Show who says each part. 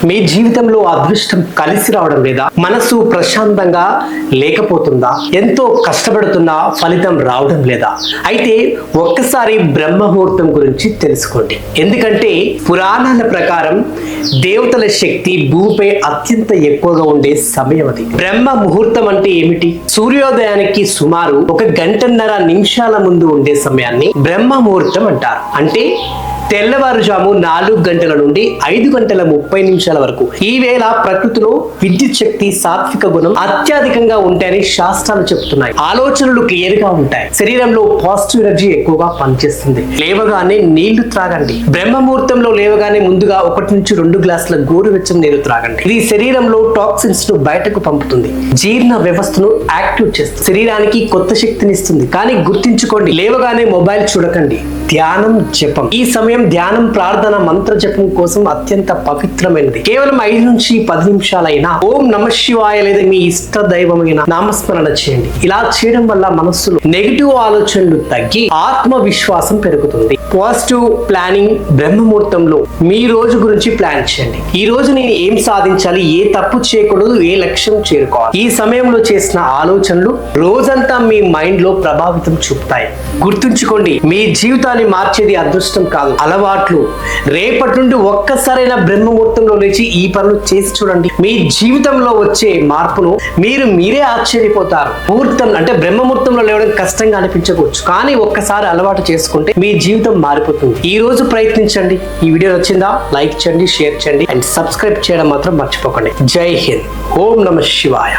Speaker 1: మీ జీవితంలో అదృష్టం కలిసి రావడం లేదా? మనసు ప్రశాంతంగా లేకపోతుందా? ఎంతో కష్టపడుతున్నా ఫలితం రావడం లేదా? అయితే ఒక్కసారి బ్రహ్మ ముహూర్తం గురించి తెలుసుకోండి. ఎందుకంటే పురాణాల ప్రకారం దేవతల శక్తి భూమిపై అత్యంత ఎక్కువగా ఉండే సమయం అది. బ్రహ్మ ముహూర్తం అంటే ఏమిటి? సూర్యోదయానికి సుమారు 1 గంటన్నర నిమిషాల ముందు ఉండే సమయాన్ని బ్రహ్మ ముహూర్తం అంటారు. అంటే తెల్లవారుజాము 4 గంటల నుండి 5 గంటల 30 నిమిషాల వరకు ఈ వేళ ప్రకృతిలో విద్యుత్ శక్తి, సాత్విక గుణం అత్యధికంగా ఉంటాయని శాస్త్రాలు చెబుతున్నాయి. ఆలోచనలు క్లియర్ గా ఉంటాయి. శరీరంలో పాజిటివ్ ఎనర్జీ ఎక్కువగా పనిచేస్తుంది. లేవగానే నీళ్లు త్రాగండి. బ్రహ్మ ముహూర్తంలో లేవగానే ముందుగా 1 నుంచి 2 గ్లాసుల గోరువెచ్చని నీరు త్రాగండి. ఇది శరీరంలో టాక్సిన్స్ ను బయటకు పంపుతుంది. జీర్ణ వ్యవస్థను యాక్టివ్ చేస్తుంది. శరీరానికి కొత్త శక్తిని ఇస్తుంది. కానీ గుర్తించుకోండి, లేవగానే మొబైల్ చూడకండి. ధ్యానం, జపం. ఈ సమయం ధ్యానం, ప్రార్థన, మంత్ర జపం కోసం అత్యంత పవిత్రమైనది. కేవలం 5 నుంచి 10 నిమిషాలైనా ఓం నమ శివాయ లేదా మీ ఇష్ట దైవమైన నామస్మరణ చేయండి. ఇలా చేయడం వల్ల మనస్సులో నెగిటివ్ ఆలోచనలు తగ్గి ఆత్మవిశ్వాసం పెరుగుతుంది. Positive planning. బ్రహ్మ ముహూర్తంలో మీ రోజు గురించి ప్లాన్ చేయండి. ఈ రోజు నేను ఏం సాధించాలి, ఏ తప్పు చేయకూడదు, ఏ లక్ష్యం చేరుకోవాలి. ఈ సమయంలో చేసిన ఆలోచనలు రోజంతా మీ మైండ్ లో ప్రభావితం చూపుతాయి. గుర్తుంచుకోండి, మీ జీవితాన్ని మార్చేది అదృష్టం కాదు, అలవాట్లు. రేపటి నుండి ఒక్కసారైనా బ్రహ్మ ముహూర్తంలో లేచి ఈ పనులు చేసి చూడండి. మీ జీవితంలో వచ్చే మార్పును మీరే ఆశ్చర్యపోతారు. ముహూర్తం అంటే బ్రహ్మ ముహూర్తంలో లేవడం కష్టంగా అనిపించవచ్చు, కానీ ఒక్కసారి అలవాటు చేసుకుంటే మీ జీవితం మారిపోతుంది. ఈ రోజు ప్రయత్నించండి. ఈ వీడియో నచ్చిందా? లైక్ చేయండి, షేర్ చేయండి అండ్ సబ్స్క్రైబ్ చేయడం మాత్రం మర్చిపోకండి. జై హింద్. ఓం నమ శివాయ.